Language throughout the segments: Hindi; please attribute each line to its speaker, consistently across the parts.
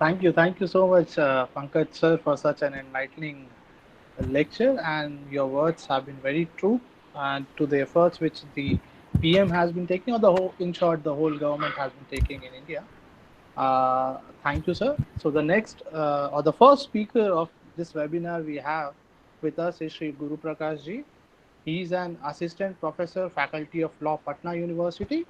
Speaker 1: Thank you so much, Pankaj sir, for such an enlightening lecture. And your words have been very true, and to the efforts which the PM has been taking, or the whole, in short, the whole government has been taking in India. Thank you, sir. So the next or the first speaker of this webinar we have with us is Sri Guru Prakash ji. He is an assistant professor, faculty of law, Patna University,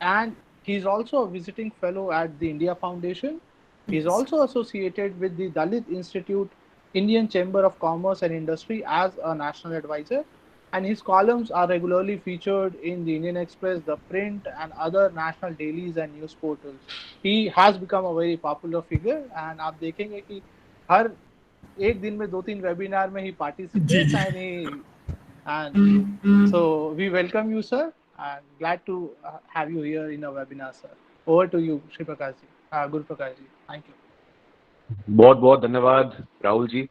Speaker 1: and he's also a visiting fellow at the India Foundation. He's also associated with the Dalit Institute, Indian Chamber of Commerce and Industry as a national advisor, and his columns are regularly featured in the Indian Express, the print, and other national dailies and news portals. He has become a very popular figure, and आप देखेंगे कि हर एक दिन में 2-3 वेबिनार में he
Speaker 2: ji
Speaker 1: participates,
Speaker 2: ji.
Speaker 1: and so we welcome you, sir, and glad to have you here in our webinar, sir. Over to you, Shri Prakash ji, Guru Prakash ji. Thank you.
Speaker 3: बहुत बहुत धन्यवाद राहुल जी।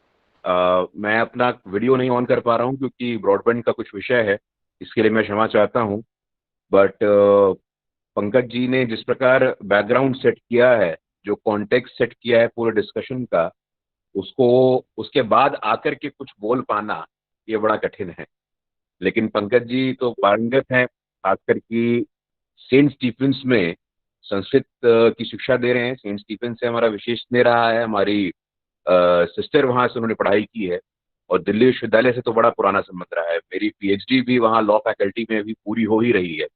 Speaker 3: मैं अपना वीडियो नहीं ऑन कर पा रहा हूँ क्योंकि ब्रॉडबैंड का कुछ विषय है, इसके लिए मैं क्षमा चाहता हूँ। बट पंकज जी ने जिस प्रकार बैकग्राउंड सेट किया है, जो कॉन्टेक्स्ट सेट किया है पूरे डिस्कशन का, उसको उसके बाद आकर के कुछ बोल पाना ये बड़ा कठिन है। लेकिन पंकज जी तो पारंगत हैं, खासकर कि सेंट स्टीफेंस में संस्कृत की शिक्षा दे रहे हैं। सेंट स्टीफेंस से हमारा विशेष स्नेह रहा है, हमारी सिस्टर वहाँ से उन्होंने पढ़ाई की है, और दिल्ली विश्वविद्यालय से तो बड़ा पुराना संबंध रहा है। मेरी पीएचडी भी वहाँ लॉ फैकल्टी में अभी पूरी हो ही रही है,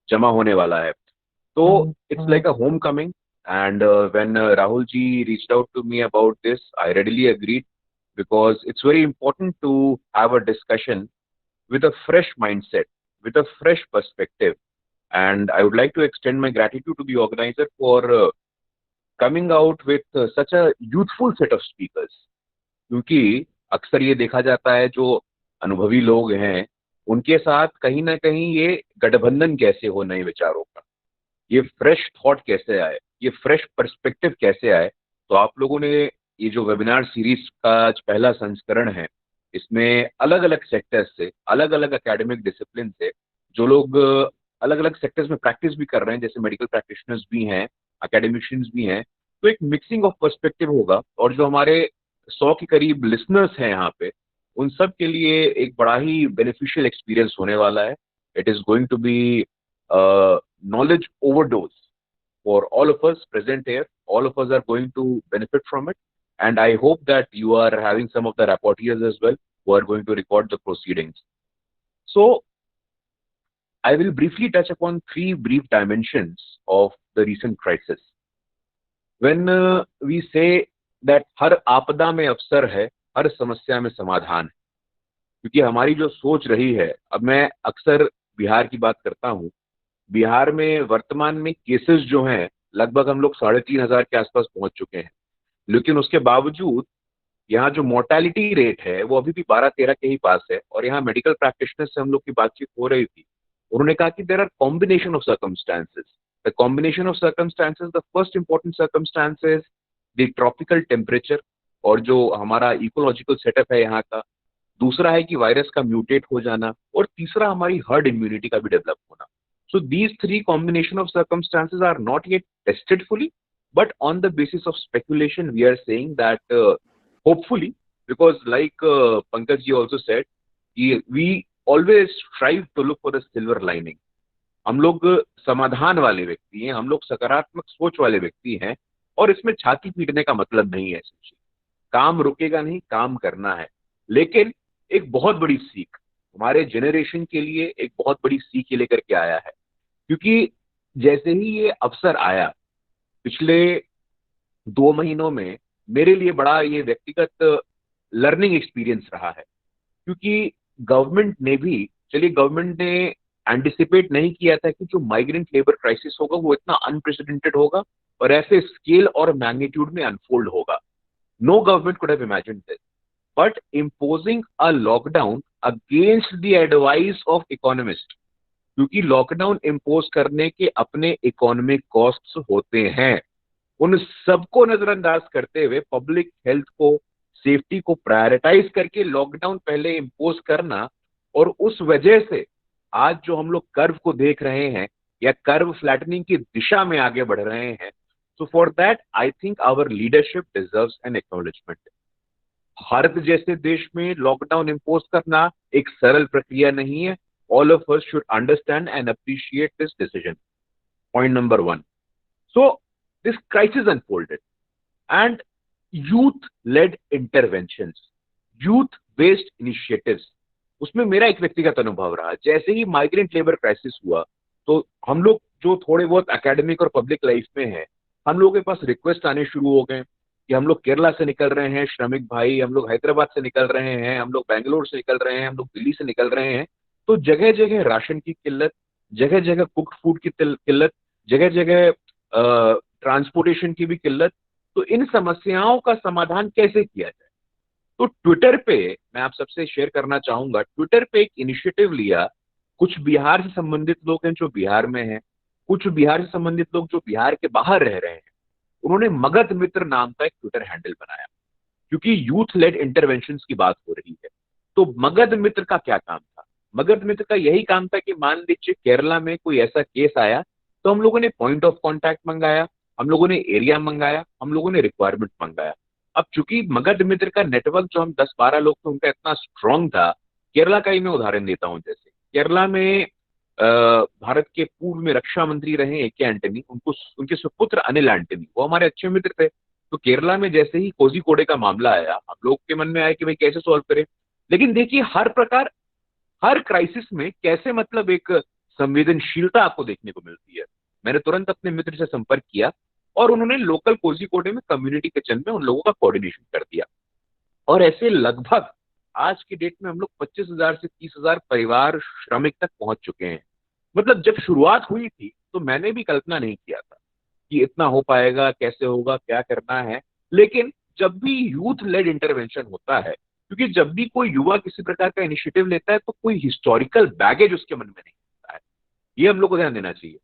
Speaker 3: जमा होने वाला है। तो it's like a homecoming, and when Rahul ji reached out to me about this, I readily agreed, because it's very important to have a discussion with a fresh mindset, with a fresh perspective. And I would like to extend my gratitude to the organizer for coming out with such a youthful set of speakers. क्योंकि अक्सर ये देखा जाता है जो अनुभवी लोग हैं उनके साथ कहीं ना कहीं ये गठबंधन कैसे हो नए विचारों का, ये फ्रेश थॉट कैसे आए, ये फ्रेश पर्सपेक्टिव कैसे आए। तो आप लोगों ने ये जो वेबिनार सीरीज का आज पहला संस्करण है, इसमें अलग अलग सेक्टर्स से, अलग अलग एकेडमिक डिसिप्लिन से जो लोग अलग अलग सेक्टर्स में प्रैक्टिस भी कर रहे हैं, जैसे मेडिकल प्रैक्टिशनर्स भी हैं, एकेडमिशियंस भी हैं, तो एक मिक्सिंग ऑफ पर्सपेक्टिव होगा। और जो हमारे 100 के करीब लिसनर्स हैं यहाँ पे, उन सब के लिए एक बड़ा ही बेनिफिशियल एक्सपीरियंस होने वाला है। It is going to be knowledge overdose for all of us present here. All of us are going to benefit from it, and I hope that you are having some of the rapporteurs as well who are going to record the proceedings. So I will briefly touch upon 3 brief dimensions of the recent crisis. When we say that हर आपदा में अवसर है, हर समस्या में समाधान है, क्योंकि हमारी जो सोच रही है, अब मैं अक्सर बिहार की बात करता हूँ, बिहार में वर्तमान में केसेस जो हैं लगभग हम लोग 3,500 के आसपास पहुंच चुके हैं, लेकिन उसके बावजूद यहाँ जो मोर्टेलिटी रेट है वो अभी भी 12-13 के ही पास है। और यहाँ मेडिकल प्रैक्टिशनर से हम लोग की बातचीत हो रही थी, उन्होंने कहा कि there are combination of circumstances. The combination of circumstances, the first important circumstance is the tropical temperature, और जो हमारा इकोलॉजिकल सेटअप है यहाँ का। दूसरा है कि वायरस का म्यूटेट हो जाना, और तीसरा हमारी हर्ड इम्यूनिटी का भी डेवलप होना। So these 3 combination of circumstances are not yet tested fully, but on the basis of speculation, we are saying that hopefully, because like Pankaj ji also said, we always strive to look for the silver lining. हम लोग समाधान वाले व्यक्ति हैं, हम लोग सकारात्मक सोच वाले व्यक्ति हैं, और इसमें छाती पीटने का मतलब नहीं है। काम रुकेगा नहीं, काम करना है। लेकिन एक बहुत बड़ी सीख हमारे जेनरेशन के लिए, एक बहुत बड़ी सीख ये लेकर के आया है, क्योंकि जैसे ही ये अवसर आया पिछले 2 महीनों में, मेरे लिए बड़ा ये व्यक्तिगत लर्निंग एक्सपीरियंस रहा है। क्योंकि गवर्नमेंट ने एंटिसिपेट नहीं किया था कि जो माइग्रेंट लेबर क्राइसिस होगा वो इतना अनप्रेसिडेंटेड होगा और ऐसे स्केल और मैग्नीट्यूड में अनफोल्ड होगा। No government could have imagined this, but imposing a lockdown against the advice of economist, क्योंकि लॉकडाउन इम्पोज करने के अपने इकोनॉमिक कॉस्ट्स होते हैं, उन सबको नजरअंदाज करते हुए पब्लिक हेल्थ को, सेफ्टी को प्रायोरिटाइज करके लॉकडाउन पहले इम्पोज करना, और उस वजह से आज जो हम लोग कर्व को देख रहे हैं या कर्व फ्लैटनिंग की दिशा में आगे बढ़ रहे हैं, So for that, I think our leadership deserves an acknowledgement. Bharat जैसे देश में लॉकडाउन इम्पोज करना एक सरल प्रक्रिया नहीं है. All of us should understand and appreciate this decision. Point number one. So this crisis unfolded and youth-led interventions, youth-based initiatives, उसमें मेरा एक व्यक्तिगत अनुभव रहा. जैसे ही माइग्रेंट लेबर क्राइसिस हुआ तो हम लोग जो थोड़े बहुत एकेडमिक और पब्लिक लाइफ में हैं, हम लोगों के पास रिक्वेस्ट आने शुरू हो गए कि हम लोग केरला से निकल रहे हैं श्रमिक भाई, हम लोग हैदराबाद से निकल रहे हैं, हम लोग बेंगलोर से निकल रहे हैं, हम लोग दिल्ली से निकल रहे हैं. तो जगह जगह राशन की किल्लत, जगह जगह कुक्ड फूड की किल्लत, जगह जगह ट्रांसपोर्टेशन की भी किल्लत. तो इन समस्याओं का समाधान कैसे किया जाए? तो ट्विटर पे मैं आप सबसे शेयर करना चाहूंगा, ट्विटर पे एक इनिशिएटिव लिया. कुछ बिहार से संबंधित लोग हैं जो बिहार में हैं, कुछ बिहार से संबंधित लोग जो बिहार के बाहर रह रहे हैं. उन्होंने मगध मित्र नाम का एक ट्विटर हैंडल बनाया क्योंकि यूथ लेड इंटरवेंशंस की बात हो रही है. तो मगध मित्र का क्या काम था? मगध मित्र का यही काम था कि मान लीजिए केरला में कोई ऐसा केस आया तो हम लोगों ने पॉइंट ऑफ कांटेक्ट मंगाया, हम लोगों ने एरिया मंगाया, हम लोगों ने रिक्वायरमेंट मंगाया. अब चूंकि मगध मित्र का नेटवर्क जो हम 10-12 लोग थे उनका इतना स्ट्रांग था, केरला का ही मैं उदाहरण देता हूं. जैसे केरला में भारत के पूर्व में रक्षा मंत्री रहे ए के एंटनी, उनके सुपुत्र अनिल एंटनी, वो हमारे अच्छे मित्र थे. तो केरला में जैसे ही कोझिकोडे का मामला आया, हम लोग के मन में आया कि भाई कैसे सॉल्व करें. लेकिन देखिए हर क्राइसिस में कैसे मतलब एक संवेदनशीलता आपको देखने को मिलती है. मैंने तुरंत अपने मित्र से संपर्क किया और उन्होंने लोकल कोझिकोडे में कम्युनिटी किचन में उन लोगों का कोऑर्डिनेशन कर दिया. और ऐसे लगभग आज की डेट में हम लोग 25,000 से 30,000 परिवार श्रमिक तक पहुंच चुके हैं. मतलब जब शुरुआत हुई थी तो मैंने भी कल्पना नहीं किया था कि इतना हो पाएगा, कैसे होगा, क्या करना है. लेकिन जब भी यूथ लेड इंटरवेंशन होता है, क्योंकि जब भी कोई युवा किसी प्रकार का इनिशिएटिव लेता है तो कोई हिस्टोरिकल बैगेज उसके मन में नहीं होता है. ये हम लोग को ध्यान देना चाहिए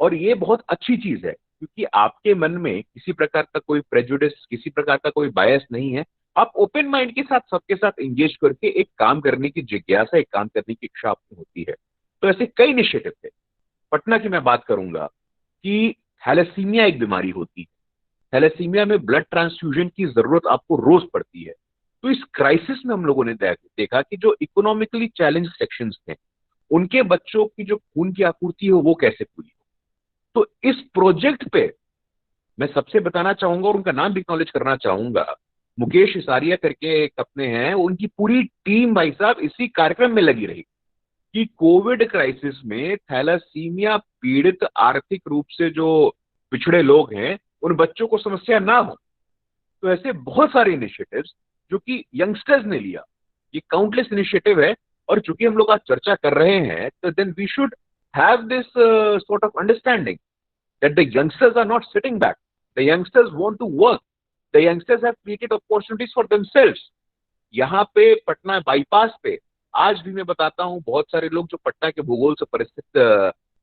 Speaker 3: और ये बहुत अच्छी चीज है क्योंकि आपके मन में किसी प्रकार का कोई प्रेजुडिस, किसी प्रकार का कोई बायस नहीं है. आप ओपन माइंड के साथ सबके साथ एंगेज करके एक काम करने की जिज्ञासा, एक काम करने की इच्छा आपको होती है. तो ऐसे कई इनिशिएटिव थे. पटना की मैं बात करूंगा कि थैलेसीमिया एक बीमारी होती है. थैलेसीमिया में ब्लड ट्रांसफ्यूजन की जरूरत आपको रोज पड़ती है. तो इस क्राइसिस में हम लोगों ने देखा कि जो इकोनॉमिकली चैलेंज सेक्शंस थे उनके बच्चों की जो खून की आपूर्ति हो वो कैसे पूरी हो. तो इस प्रोजेक्ट पे मैं सबसे बताना चाहूंगा और उनका नाम भी एक्नॉलेज करना चाहूंगा, मुकेश इसारिया करके एक अपने हैं, उनकी पूरी टीम भाई साहब इसी कार्यक्रम में लगी रही कि कोविड क्राइसिस में थैलासीमिया पीड़ित आर्थिक रूप से जो पिछड़े लोग हैं उन बच्चों को समस्या ना हो. तो ऐसे बहुत सारे इनिशिएटिव्स जो कि यंगस्टर्स ने लिया, ये काउंटलेस इनिशिएटिव है. और चूंकि हम लोग आज चर्चा कर रहे हैं तो then we should have this sort of understanding that the youngsters are not sitting back. The youngsters want to work. The youngsters have created opportunities for themselves. यहाँ पे पटना बाईपास पे आज भी मैं बताता हूँ, बहुत सारे लोग जो पटना के भूगोल से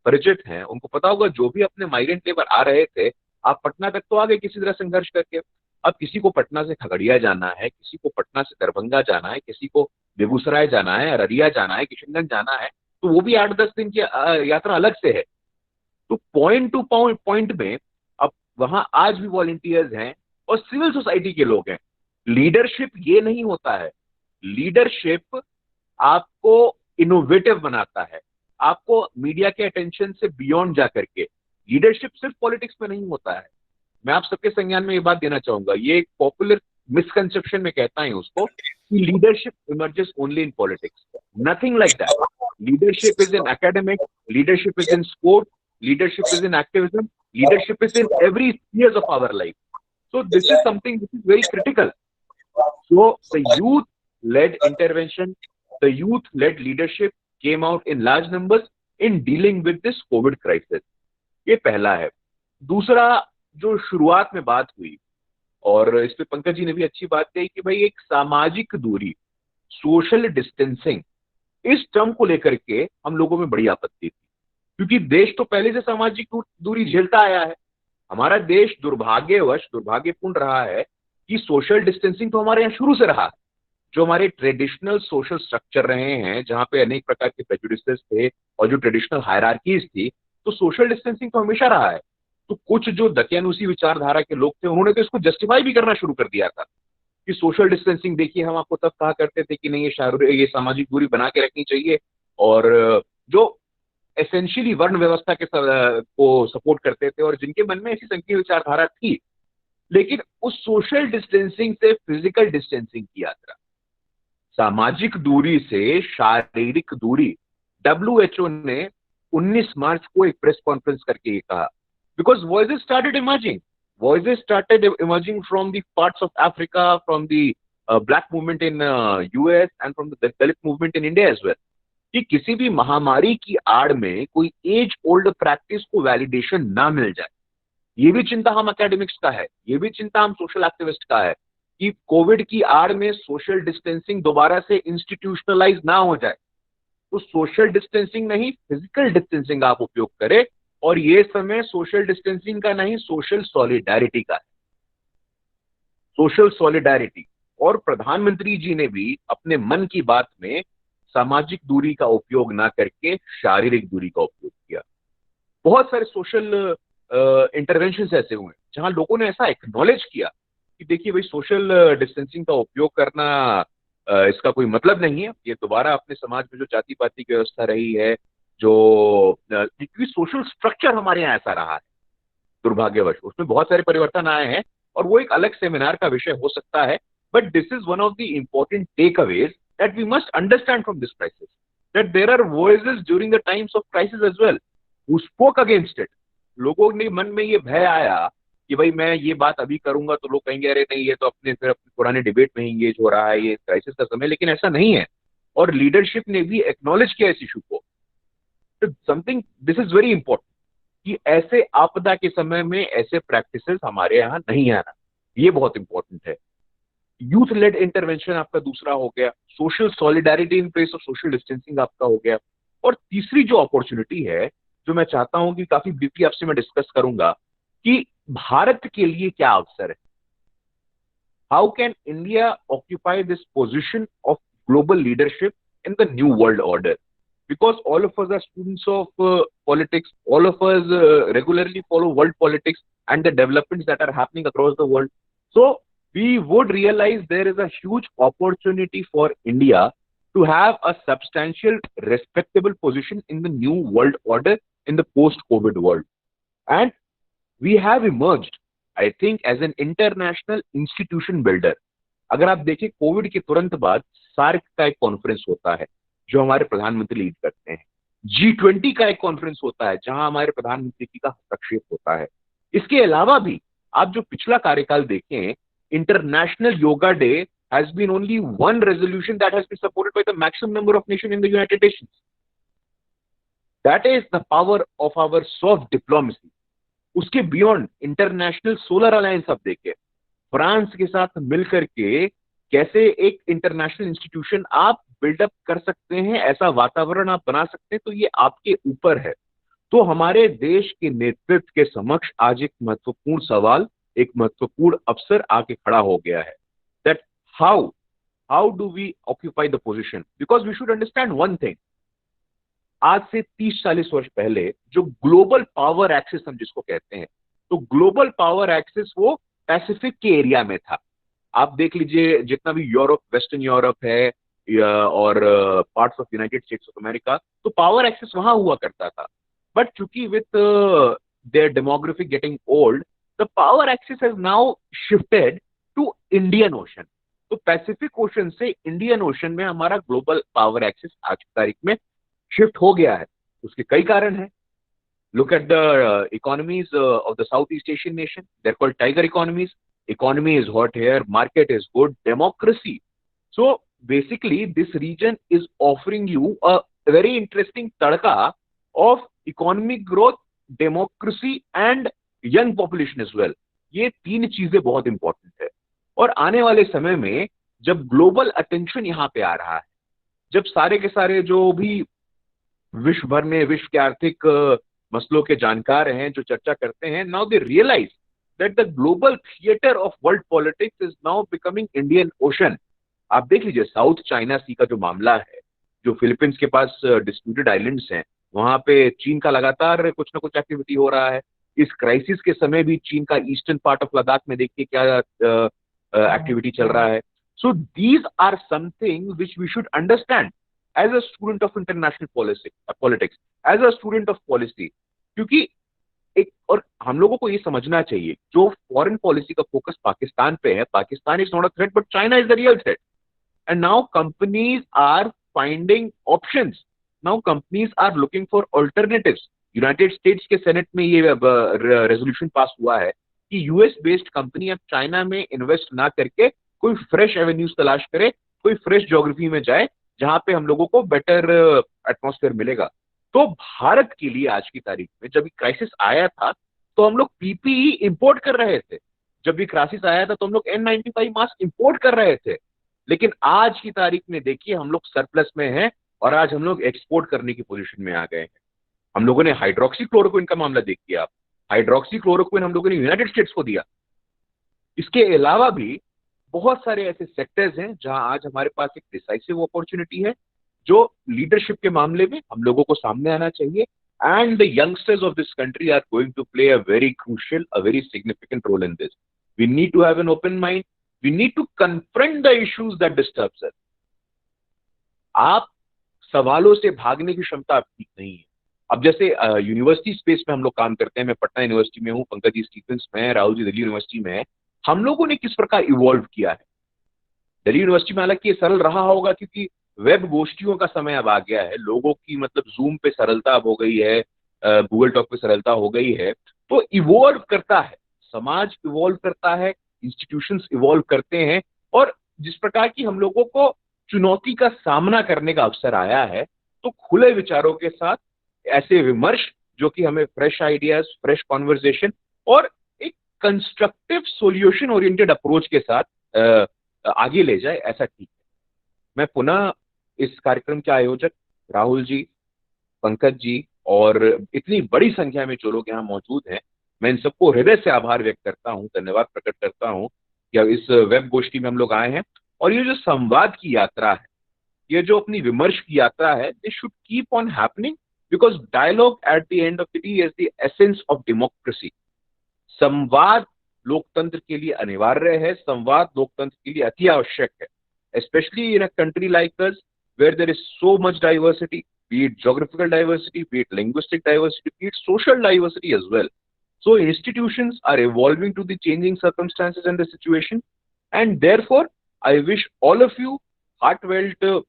Speaker 3: परिचित हैं उनको पता होगा, जो भी अपने माइग्रेंट लेबर आ रहे थे, आप पटना तक तो आ गए किसी तरह संघर्ष करके. अब किसी को पटना से खगड़िया जाना है, किसी को पटना से दरभंगा जाना है, किसी को बेगूसराय जाना है, अररिया जाना है, किशनगंज जाना है, तो वो भी 8-10 दिन की यात्रा अलग से है. तो पॉइंट टू पॉइंट में अब वहां आज भी वॉलंटियर्स हैं और सिविल सोसाइटी के लोग हैं. लीडरशिप ये नहीं होता है. लीडरशिप आपको इनोवेटिव बनाता है, आपको मीडिया के अटेंशन से बियॉन्ड जा करके. लीडरशिप सिर्फ पॉलिटिक्स में नहीं होता है. मैं आप सबके संज्ञान में ये बात देना चाहूंगा, ये एक पॉपुलर मिसकंसेप्शन में कहता है उसको कि leadership emerges only in politics. Nothing like that. Leadership is in academic, leadership is in sport, leadership is in activism, leadership is in every spheres of our life. So this is something which is very critical. So the youth led intervention, the youth led leadership came out in large numbers in dealing with this covid crisis. ये पहला है. दूसरा जो शुरुआत में बात हुई और इस पे पंकज जी ने भी अच्छी बात कही कि भाई एक सामाजिक दूरी, सोशल डिस्टेंसिंग, इस टर्म को लेकर के हम लोगों में बड़ी आपत्ति थी क्योंकि देश तो पहले से सामाजिक दूरी झेलता आया है. हमारा देश दुर्भाग्यपूर्ण रहा है कि सोशल डिस्टेंसिंग तो हमारे यहाँ शुरू से रहा है. जो हमारे ट्रेडिशनल सोशल स्ट्रक्चर रहे हैं, जहाँ पे अनेक प्रकार के प्रेजुडिसेस थे और जो ट्रेडिशनल हायरार्कीज थी, तो सोशल डिस्टेंसिंग तो हमेशा रहा है. तो कुछ जो दकियानूसी विचारधारा के लोग थे उन्होंने तो इसको जस्टिफाई भी करना शुरू कर दिया था कि सोशल डिस्टेंसिंग देखिए, हम आपको तब कहा करते थे कि नहीं, ये सामाजिक दूरी बना के रखनी चाहिए, और जो एसेंशियली वर्ण व्यवस्था को सपोर्ट करते थे और जिनके मन में ऐसी संकीर्ण विचारधारा थी, लेकिन उस सोशल डिस्टेंसिंग से फिजिकल डिस्टेंसिंग की यात्रा, सामाजिक दूरी से शारीरिक दूरी, डब्ल्यूएचओ ने 19 मार्च को एक प्रेस कॉन्फ्रेंस करके ये कहा, because voices started emerging from the parts of Africa, from the black movement in US and from the Dalit movement in India as well, कि किसी भी महामारी की आड़ में कोई एज ओल्ड प्रैक्टिस को वैलिडेशन ना मिल जाए। ये भी चिंता हम एकेडमिक्स का है, ये भी चिंता हम सोशल एक्टिविस्ट का है कि कोविड की आड़ में सोशल डिस्टेंसिंग दोबारा से इंस्टीट्यूशनलाइज ना हो जाए। तो सोशल डिस्टेंसिंग नहीं, फिजिकल डिस्टेंसिंग आप उपयोग करें, और ये समय सोशल डिस्टेंसिंग का नहीं, सोशल सॉलिडारिटी का है, सोशल सॉलिडारिटी। और प्रधानमंत्री जी ने भी अपने मन की बात में सामाजिक दूरी का उपयोग ना करके शारीरिक दूरी का उपयोग किया। बहुत सारे सोशल इंटरवेंशन ऐसे हुए जहां लोगों ने ऐसा एक्नॉलेज किया कि देखिए भाई, सोशल डिस्टेंसिंग का उपयोग करना इसका कोई मतलब नहीं है, ये दोबारा अपने समाज में जो जाति पाति की व्यवस्था रही है, जो क्योंकि सोशल स्ट्रक्चर हमारे यहाँ ऐसा रहा है दुर्भाग्यवश, उसमें बहुत सारे परिवर्तन आए हैं और वो एक अलग सेमिनार का विषय हो सकता है। But this is one of the important takeaways that we must understand from this crisis, that there are voices during the times of crisis as well who spoke against it. लोगों ने मन में ये भय आया कि भाई मैं ये बात अभी करूंगा तो लोग कहेंगे अरे नहीं, ये तो अपने पुराने डिबेट में ही एंगेज हो रहा है, ये क्राइसिस का समय, लेकिन ऐसा नहीं है। और लीडरशिप ने भी एक्नॉलेज किया इस इशू को। Something this is very important कि ऐसे आपदा के समय में ऐसे प्रैक्टिसेस हमारे यहाँ नहीं आना, ये बहुत इंपॉर्टेंट है। यूथ लेड इंटरवेंशन आपका दूसरा हो गया, social solidarity in place of social distancing आपका हो गया। और तीसरी जो अपॉर्चुनिटी है, जो मैं चाहता हूं कि काफी ब्रीफली आपसे मैं डिस्कस करूंगा, कि भारत के लिए क्या अवसर है, how can India occupy this position of global leadership in the new world order, because all of us are students of politics, all of us regularly follow world politics and the developments that are happening across the world. So we would realize there is a huge opportunity for India to have a substantial, respectable position in the new world order in the post-COVID world. And we have emerged, I think, as an international institution builder. अगर आप देखें, कोविड के तुरंत बाद सार्क का एक कॉन्फ्रेंस होता है जो हमारे प्रधानमंत्री लीड करते हैं, G20 का एक कॉन्फ्रेंस होता है जहां हमारे प्रधानमंत्री जी का हस्तक्षेप होता है। इसके अलावा भी आप जो पिछला कार्यकाल देखें, international yoga day has been only one resolution that has been supported by the maximum number of nation in the United Nations. That is the power of our soft diplomacy. उसके बियॉन्ड इंटरनेशनल सोलर अलायंस आप देखें, फ्रांस के साथ मिलकर के कैसे एक इंटरनेशनल इंस्टीट्यूशन आप बिल्डअप कर सकते हैं, ऐसा वातावरण आप बना सकते हैं, तो ये आपके ऊपर है। तो हमारे देश के नेतृत्व के समक्ष आज एक महत्वपूर्ण सवाल, एक महत्वपूर्ण अवसर आके खड़ा हो गया है, that how do we occupy the position, because we should understand one thing. आज से 30-40 वर्ष पहले जो ग्लोबल पावर एक्सिस हम जिसको कहते हैं, तो ग्लोबल पावर एक्सिस वो पैसिफिक के एरिया में था। आप देख लीजिए, जितना भी यूरोप, वेस्टर्न यूरोप है और parts of United States of America, तो पावर एक्सेस वहां हुआ करता था। बट चूंकि with their demographic getting old, the power axis has now shifted to Indian Ocean. तो पैसिफिक ओशन से इंडियन ओशन में हमारा ग्लोबल पावर एक्सेस आज की तारीख में शिफ्ट हो गया है। उसके कई कारण हैं। Look at the economies of the South East Asian nation, they are called tiger economies. Economy is hot here, market is good, democracy. So basically this region is offering you a very interesting tadka of economic growth, democracy and young population as well. ये तीन चीजें बहुत इंपॉर्टेंट है। और आने वाले समय में जब ग्लोबल अटेंशन यहाँ पे आ रहा है, जब सारे के सारे जो भी विश्व भर में विश्व के आर्थिक मसलों के जानकार हैं, जो चर्चा करते हैं, now they realise that the global theater of world politics is now becoming Indian Ocean. आप देख लीजिए, साउथ चाइना सी का जो मामला है, जो फिलीपींस के पास डिस्प्यूटेड आइलैंड्स हैं, वहां पे चीन का लगातार कुछ ना कुछ एक्टिविटी हो रहा है। इस क्राइसिस के समय भी चीन का ईस्टर्न पार्ट ऑफ लद्दाख में देखिए क्या एक्टिविटी चल रहा है. So these are something which we should understand as a student of international politics, as a student of policy. क्योंकि एक और हम लोगों को ये समझना चाहिए, जो फॉरेन पॉलिसी का फोकस पाकिस्तान पे है, Pakistan is not a threat but China is the real threat. And now companies are finding options, now companies are looking for alternatives. United States के सेनेट में ये रेजोल्यूशन पास हुआ है कि यूएस बेस्ड कंपनी अब चाइना में इन्वेस्ट ना करके कोई फ्रेश एवेन्यूज तलाश करे, कोई फ्रेश ज्योग्राफी में जाए जहां पे हम लोगों को बेटर एटमॉस्फेयर मिलेगा. तो भारत के लिए आज की तारीख में जब क्राइसिस आया था तो हम लोग पीपीई इंपोर्ट कर रहे थे, जब भी क्राइसिस आया था तो हम लोग N95 मास्क इंपोर्ट कर रहे थे. लेकिन आज की तारीख में देखिए हम लोग सरप्लस में हैं और आज हम लोग एक्सपोर्ट करने की पोजीशन में आ गए हैं. हम लोगों ने हाइड्रोक्सी क्लोरोक्विन का मामला देखिए आप, हाइड्रोक्सी क्लोरोक्विन हम लोगों ने यूनाइटेड स्टेट्स को दिया. इसके अलावा भी बहुत सारे ऐसे सेक्टर्स हैं जहां आज हमारे पास एक डिसाइसिव अपॉर्चुनिटी है, जो लीडरशिप के मामले में हम लोगों को सामने आना चाहिए. And the youngsters of this country are going to play a very crucial, a very significant role in this. We need to have an open mind, we need to confront the issues that disturbs us. आप सवालों से भागने की क्षमता आपकी नहीं है. अब जैसे यूनिवर्सिटी स्पेस में हम लोग काम करते हैं, मैं पटना यूनिवर्सिटी में हूँ, पंकज जी स्टीफेंस में, राहुल जी दिल्ली यूनिवर्सिटी में है. हम लोगों ने किस प्रकार इवॉल्व किया है. दिल्ली यूनिवर्सिटी में हालांकि ये सरल रहा होगा क्योंकि वेब गोष्ठियों का समय अब आ गया है, लोगों की मतलब जूम पे सरलता अब हो गई है, गूगल टॉक पे सरलता हो गई है. तो इवॉल्व करता है, समाज इवॉल्व करता है, इंस्टीट्यूशंस इवॉल्व करते हैं. और जिस प्रकार की हम लोगों को चुनौती का सामना करने का अवसर आया है, तो खुले विचारों के साथ ऐसे विमर्श जो कि हमें फ्रेश आइडियाज, फ्रेश कॉन्वर्जेशन और एक कंस्ट्रक्टिव सॉल्यूशन ओरिएंटेड अप्रोच के साथ आगे ले जाए, ऐसा ठीक है. मैं पुनः इस कार्यक्रम के आयोजक राहुल जी, पंकज जी और इतनी बड़ी संख्या में जो लोग यहाँ मौजूद हैं, मैं इन सबको हृदय से आभार व्यक्त करता हूँ, धन्यवाद प्रकट करता हूँ कि अब इस वेब गोष्ठी में हम लोग आए हैं. और ये जो संवाद की यात्रा है, ये जो अपनी विमर्श की यात्रा है, this should keep on happening because dialogue at the end of the day is the essence of democracy. संवाद लोकतंत्र के लिए अनिवार्य है, संवाद लोकतंत्र के लिए अति आवश्यक है, especially in a country like us where there is so much diversity, be it geographical diversity, be it linguistic diversity, be it social diversity as well. So institutions are evolving to the changing circumstances and the situation, and therefore I wish all of you heartfelt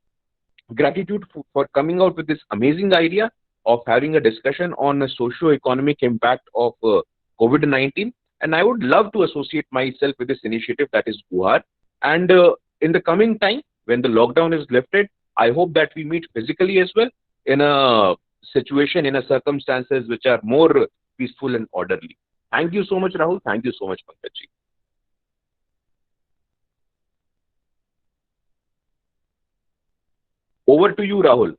Speaker 3: gratitude for coming out with this amazing idea of having a discussion on the socio-economic impact of COVID-19. And I would love to associate myself with this initiative that is Guhar. And in the coming time, when the lockdown is lifted, I hope that we meet physically as well in a situation, in a circumstances which are more peaceful and orderly. Thank you so much, Rahul. Thank you so much, Pankaj ji. Over to you, Rahul.